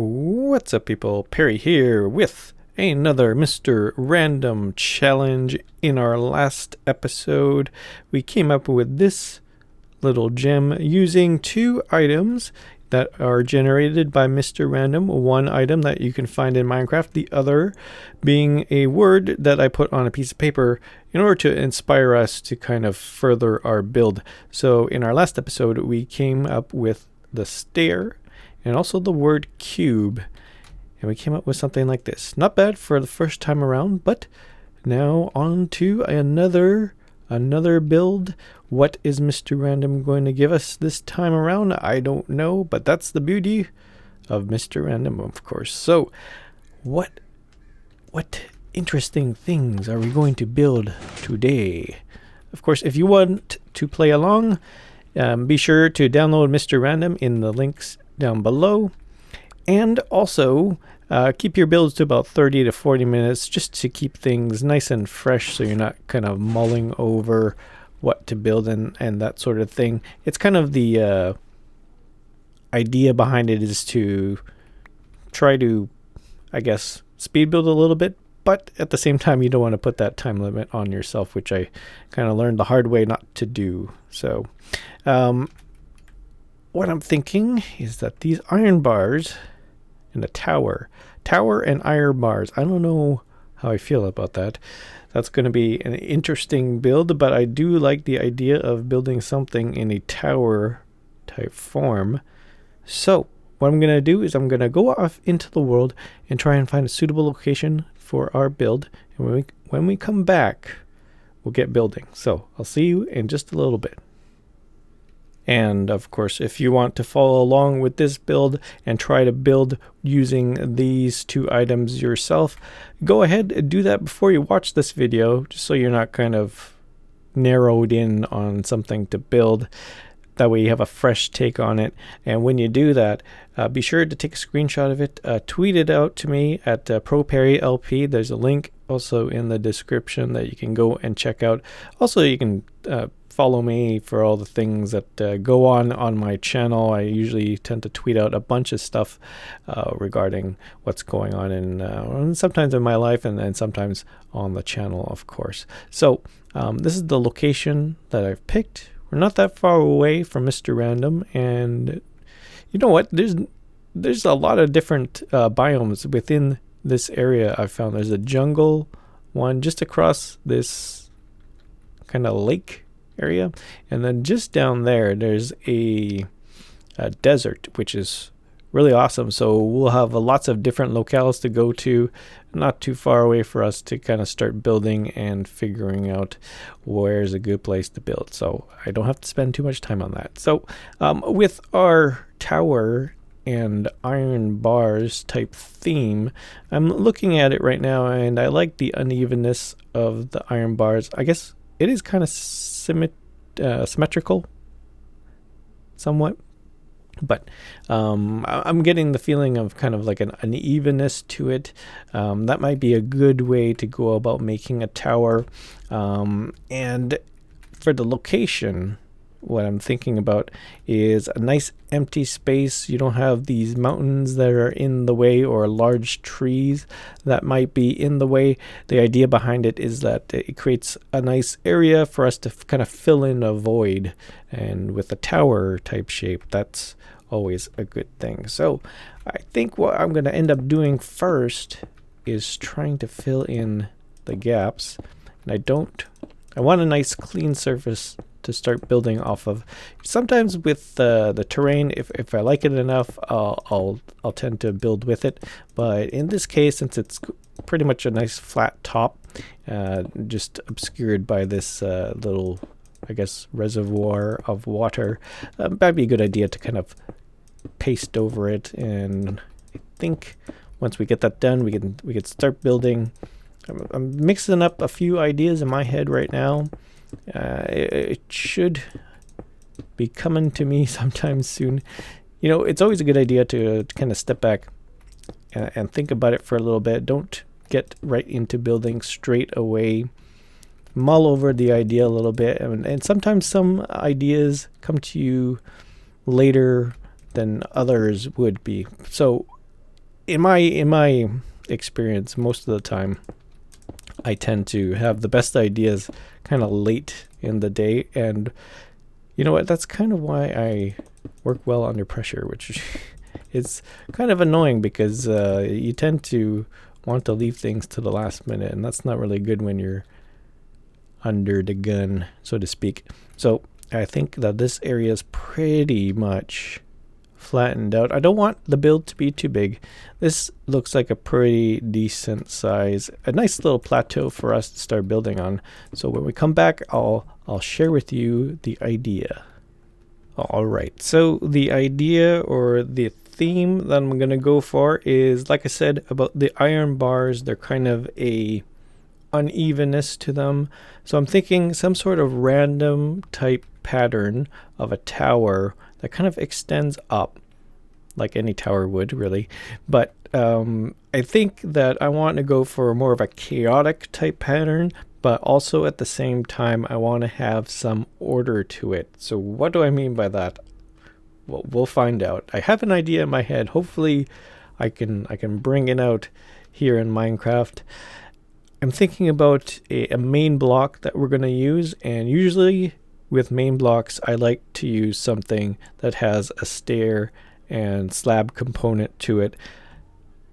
What's up, people? Perry here with another Mr. Random challenge. In our last episode, we came up with this little gem using two items that are generated by Mr. Random. One item that you can find in Minecraft, the other being a word that I put on a piece of paper in order to inspire us to kind of further our build. So in our last episode, we came up with the stair and also the word cube, and we came up with something like this. Not bad for the first time around, but now on to another build. What is Mr. Random going to give us this time around? I don't know, but that's the beauty of Mr. Random, of course. So what interesting things are we going to build today? Of course, if you want to play along, be sure to download Mr. Random in the links down below, and also keep your builds to about 30 to 40 minutes just to keep things nice and fresh, so you're not kind of mulling over what to build and that sort of thing. It's kind of the idea behind it is to try to, I guess, speed build a little bit, but at the same time you don't want to put that time limit on yourself, which I kind of learned the hard way not to do. So what I'm thinking is that these iron bars and a tower and iron bars, I don't know how I feel about that. That's going to be an interesting build, but I do like the idea of building something in a tower type form. So what I'm going to do is I'm going to go off into the world and try and find a suitable location for our build, and when we come back, we'll get building. So I'll see you in just a little bit. And of course, if you want to follow along with this build and try to build using these two items yourself, go ahead and do that before you watch this video, just so you're not kind of narrowed in on something to build. That way you have a fresh take on it. And when you do that, be sure to take a screenshot of it, tweet it out to me at ProPerryLP. There's a link also in the description that you can go and check out. Also, you can follow me for all the things that go on my channel. I usually tend to tweet out a bunch of stuff regarding what's going on in sometimes in my life and sometimes on the channel, of course. So this is the location that I've picked. We're not that far away from Mr. Random, and you know what? There's a lot of different biomes within this area. I found there's a jungle one just across this kind of lake area, and then just down there's a desert, which is really awesome. So we'll have lots of different locales to go to, not too far away for us to kind of start building and figuring out where's a good place to build. So I don't have to spend too much time on that. So with our tower and iron bars type theme, I'm looking at it right now, and I like the unevenness of the iron bars. I guess it is kind of symmetrical somewhat, but I'm getting the feeling of kind of like an unevenness to it. That might be a good way to go about making a tower. And for the location, what I'm thinking about is a nice empty space. You don't have these mountains that are in the way or large trees that might be in the way. The idea behind it is that it creates a nice area for us to kind of fill in a void, and with a tower type shape, that's always a good thing. So I think what I'm going to end up doing first is trying to fill in the gaps, and I want a nice clean surface to start building off of. Sometimes with the terrain, if I like it enough, I'll tend to build with it. But in this case, since it's pretty much a nice flat top, just obscured by this little, I guess, reservoir of water, that'd be a good idea to kind of paste over it. And I think once we get that done, we can start building. I'm mixing up a few ideas in my head right now. It should be coming to me sometime soon. You know, it's always a good idea to kind of step back and think about it for a little bit. Don't get right into building straight away. Mull over the idea a little bit, and sometimes some ideas come to you later than others would be. So in my experience, most of the time, I tend to have the best ideas kind of late in the day, and you know what? That's kind of why I work well under pressure, which is kind of annoying because you tend to want to leave things to the last minute, and that's not really good when you're under the gun, so to speak. So I think that this area is pretty much flattened out. I don't want the build to be too big. This looks like a pretty decent size, a nice little plateau for us to start building on. So when we come back, I'll share with you the idea. All right, so the idea or the theme that I'm gonna go for is, like I said, about the iron bars. They're kind of a unevenness to them. So I'm thinking some sort of random type pattern of a tower that kind of extends up like any tower would, really. But I think that I want to go for more of a chaotic type pattern, but also at the same time I want to have some order to it. So what do I mean by that? Well, we'll find out. I have an idea in my head. Hopefully I can bring it out here in Minecraft. I'm thinking about a main block that we're going to use, and usually with main blocks I like to use something that has a stair and slab component to it.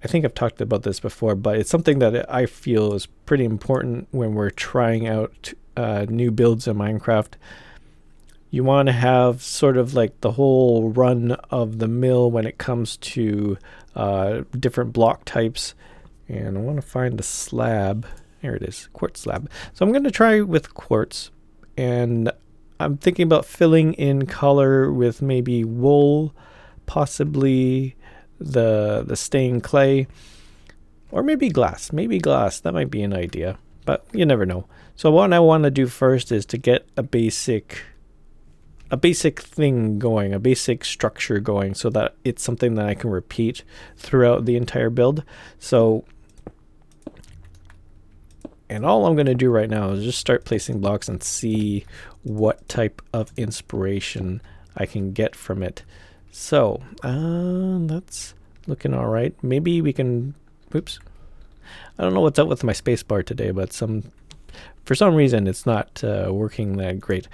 I think I've talked about this before, but it's something that I feel is pretty important when we're trying out new builds in Minecraft. You want to have sort of like the whole run of the mill when it comes to different block types. And I want to find the slab. There it is, quartz slab. So I'm going to try with quartz, and I'm thinking about filling in color with maybe wool, possibly the stained clay, or maybe glass. Maybe glass, that might be an idea, but you never know. So what I want to do first is to get a basic thing going, a basic structure going, so that it's something that I can repeat throughout the entire build. So, and all I'm going to do right now is just start placing blocks and see what type of inspiration I can get from it. So that's looking all right. Maybe we can, oops, I don't know what's up with my spacebar today, but for some reason it's not working that great.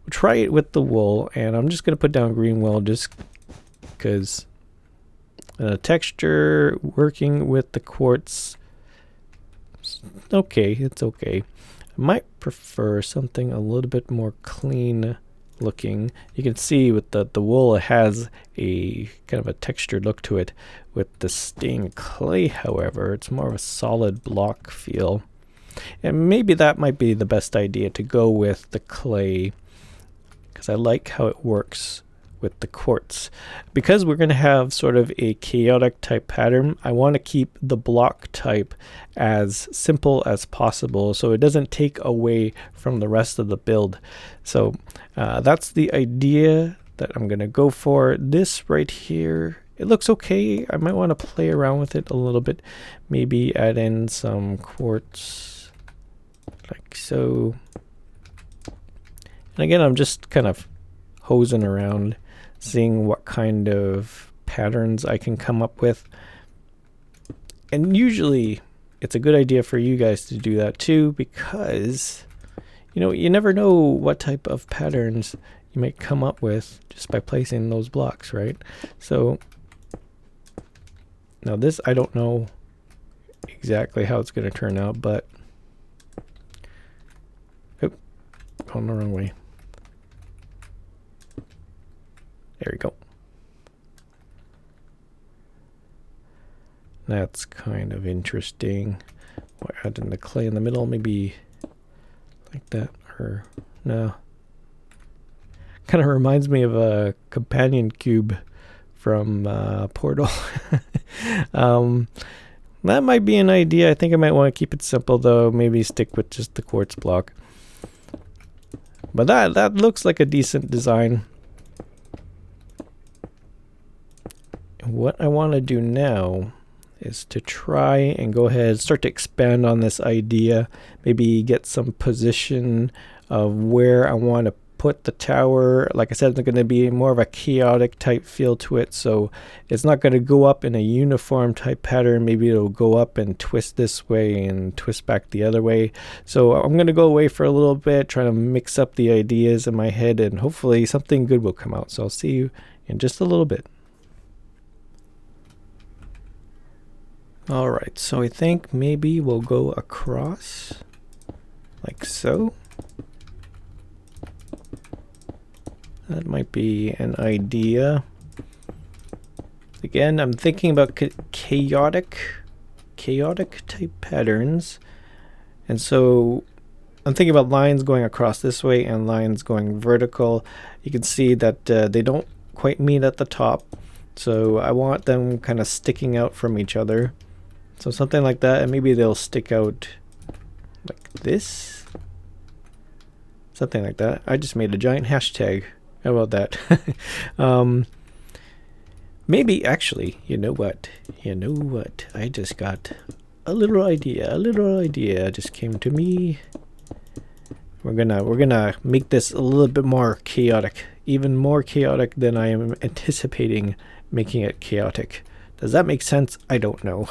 We'll try it with the wool, and I'm just going to put down green wool just because texture working with the quartz, okay, it's okay. I might prefer something a little bit more clean looking. You can see with the wool, it has a kind of a textured look to it. With the stained clay, however, it's more of a solid block feel. And maybe that might be the best idea, to go with the clay, because I like how it works with the quartz. Because we're going to have sort of a chaotic type pattern, I want to keep the block type as simple as possible so it doesn't take away from the rest of the build. So that's the idea that I'm going to go for. This right here, it looks okay. I might want to play around with it a little bit, maybe add in some quartz like so. And again, I'm just kind of hosing around, seeing what kind of patterns I can come up with. And usually it's a good idea for you guys to do that too, because you never know what type of patterns you might come up with just by placing those blocks, right? So now this, I don't know exactly how it's going to turn out, but going the wrong way. There we go. That's kind of interesting. We'll add in the clay in the middle, maybe like that, or no. Kind of reminds me of a companion cube from Portal. That might be an idea. I think I might want to keep it simple though. Maybe stick with just the quartz block. But that looks like a decent design. What I want to do now is to try and go ahead, start to expand on this idea, maybe get some position of where I want to put the tower, like I said, it's going to be more of a chaotic type feel to it. So it's not going to go up in a uniform type pattern. Maybe it'll go up and twist this way and twist back the other way. So I'm going to go away for a little bit, try to mix up the ideas in my head, and hopefully something good will come out. So I'll see you in just a little bit. All right, so I think maybe we'll go across like so. That might be an idea. Again, I'm thinking about chaotic type patterns. And so I'm thinking about lines going across this way and lines going vertical. You can see that they don't quite meet at the top. So I want them kind of sticking out from each other. So something like that, and maybe they'll stick out like this. Something like that. I just made a giant hashtag. How about that? Maybe actually, you know what? I just got a little idea just came to me. We're gonna make this a little bit more chaotic, even more chaotic than I am anticipating making it chaotic. Does that make sense? I don't know.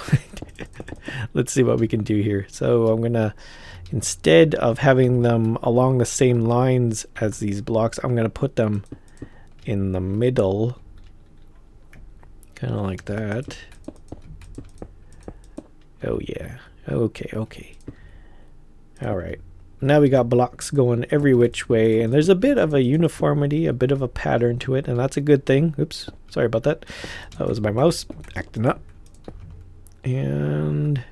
Let's see what we can do here. So I'm gonna, instead of having them along the same lines as these blocks, I'm gonna put them in the middle, kind of like that. Oh yeah. Okay. All right. Now we got blocks going every which way, and there's a bit of a uniformity, a bit of a pattern to it, and that's a good thing. Oops, sorry about that. That was my mouse acting up. And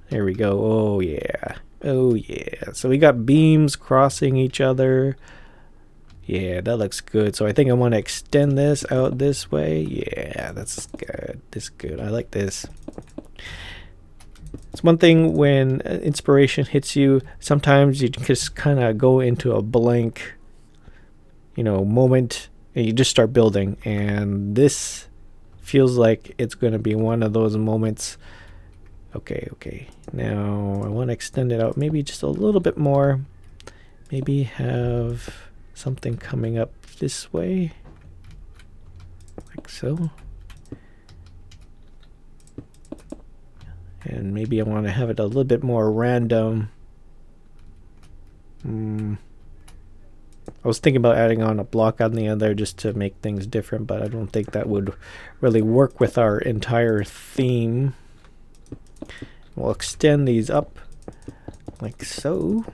there we go. Oh yeah. So we got beams crossing each other. Yeah, that looks good. So I think I want to extend this out this way. Yeah, that's good. This is good. I like this. It's one thing when inspiration hits you, sometimes you just kind of go into a blank, moment, and you just start building. And this feels like it's going to be one of those moments. Okay. Now I want to extend it out maybe just a little bit more. Maybe have something coming up this way, like so. And maybe I want to have it a little bit more random. I was thinking about adding on a block on the end there just to make things different, but I don't think that would really work with our entire theme. We'll extend these up like so.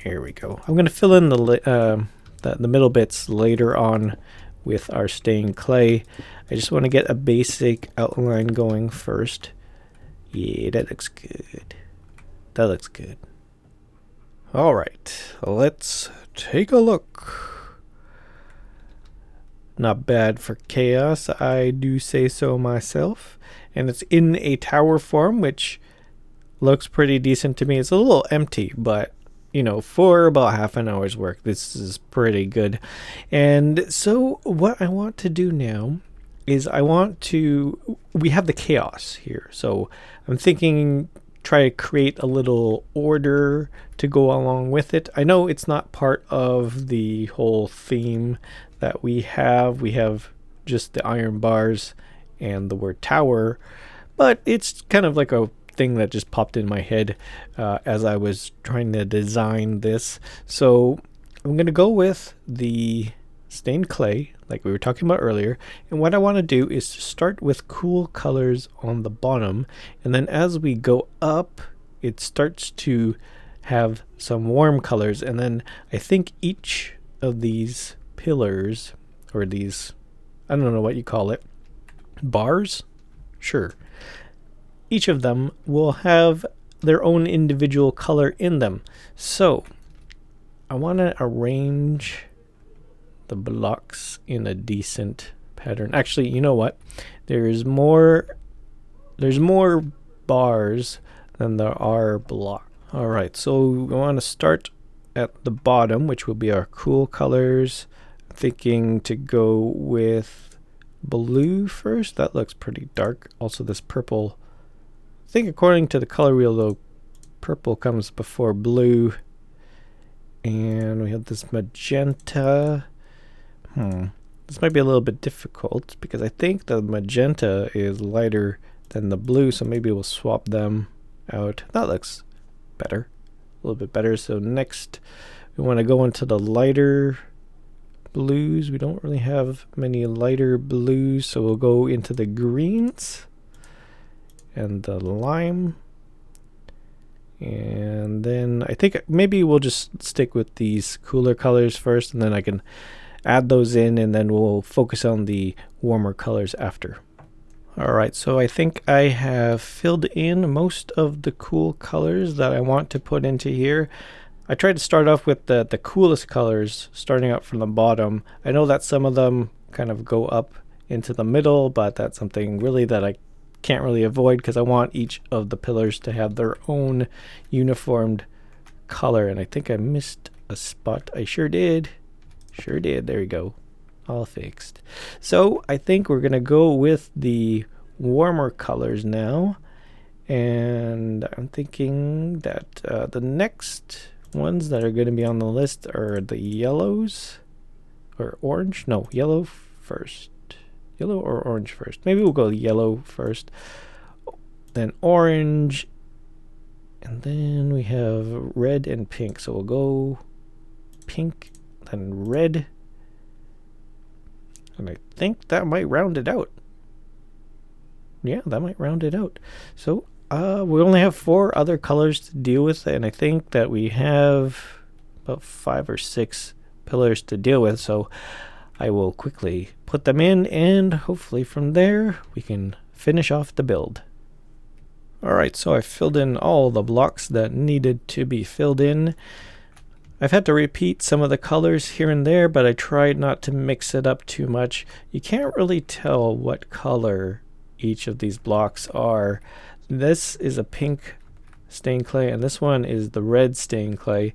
Here we go. I'm going to fill in the middle bits later on with our stained clay. I just want to get a basic outline going first. Yeah, that looks good. All right, let's take a look. Not bad for chaos, I do say so myself. And it's in a tower form, which looks pretty decent to me. It's a little empty, but for about half an hour's work, this is pretty good. And so what I want to do now is we have the chaos here. So I'm thinking try to create a little order to go along with it. I know it's not part of the whole theme that we have. We have just the iron bars and the word tower, but it's kind of like a thing that just popped in my head as I was trying to design this. So I'm going to go with the stained clay like we were talking about earlier, and what I want to do is to start with cool colors on the bottom, and then as we go up it starts to have some warm colors, and then I think each of these pillars, or these, I don't know what you call it, bars? Sure. Each of them will have their own individual color in them. So I want to arrange the blocks in a decent pattern. Actually, you know what? There's more bars than there are blocks. All right, so we want to start at the bottom, which will be our cool colors. I'm thinking to go with blue first. That looks pretty dark. Also, this purple think according to the color wheel though, purple comes before blue. And we have this magenta. This might be a little bit difficult because I think the magenta is lighter than the blue, so maybe we'll swap them out. That looks better, a little bit better. So next we want to go into the lighter blues. We don't really have many lighter blues, so we'll go into the greens and the lime. And then I think maybe we'll just stick with these cooler colors first, and then I can add those in, and then we'll focus on the warmer colors after. Alright, so I think I have filled in most of the cool colors that I want to put into here. I tried to start off with the coolest colors, starting up from the bottom. I know that some of them kind of go up into the middle, but that's something really that I can't really avoid because I want each of the pillars to have their own uniformed color. And I think I missed a spot. I sure did. Sure did. There we go. All fixed. So I think we're going to go with the warmer colors now. And I'm thinking that the next ones that are going to be on the list are the yellows or orange. No, yellow first. Yellow or orange first. Maybe we'll go yellow first. Then orange. And then we have red and pink. So we'll go pink and red, and I think that might round it out. Yeah, that might round it out. So we only have 4 other colors to deal with, and I think that we have about 5 or 6 pillars to deal with, so I will quickly put them in, and hopefully from there we can finish off the build. Alright, so I filled in all the blocks that needed to be filled in. I've had to repeat some of the colors here and there, but I tried not to mix it up too much. You can't really tell what color each of these blocks are. This is a pink stained clay, and this one is the red stained clay.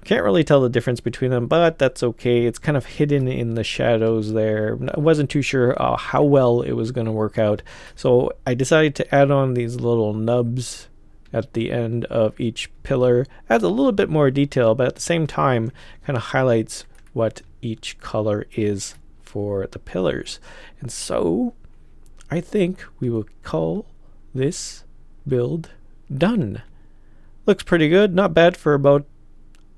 Can't really tell the difference between them, but that's okay. It's kind of hidden in the shadows there. I wasn't too sure how well it was going to work out, so I decided to add on these little nubs at the end of each pillar. Adds a little bit more detail, but at the same time kind of highlights what each color is for the pillars. And so I think we will call this build done. Looks pretty good, not bad for about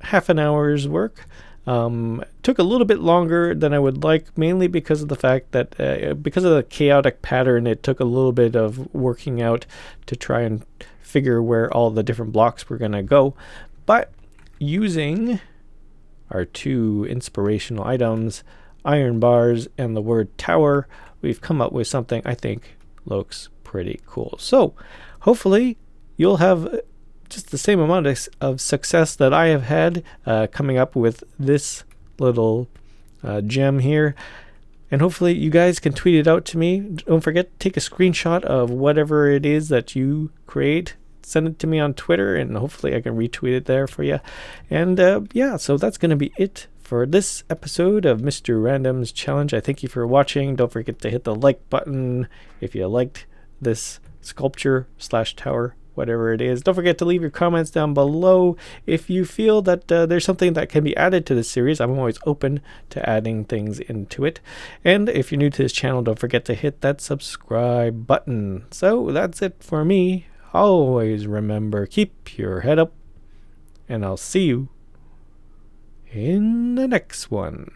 half an hour's work. Took a little bit longer than I would like, mainly because of the fact that because of the chaotic pattern, it took a little bit of working out to try and figure where all the different blocks were going to go. But using our 2 inspirational items, iron bars and the word tower, we've come up with something I think looks pretty cool. So hopefully you'll have just the same amount of success that I have had coming up with this little gem here. And hopefully you guys can tweet it out to me. Don't forget to take a screenshot of whatever it is that you create. Send it to me on Twitter, and hopefully I can retweet it there for you. And yeah, so that's going to be it for this episode of Mr. Random's Challenge. I thank you for watching. Don't forget to hit the like button if you liked this sculpture / tower, whatever it is. Don't forget to leave your comments down below if you feel that there's something that can be added to this series. I'm always open to adding things into it. And if you're new to this channel, don't forget to hit that subscribe button. So that's it for me. Always remember, keep your head up, and I'll see you in the next one.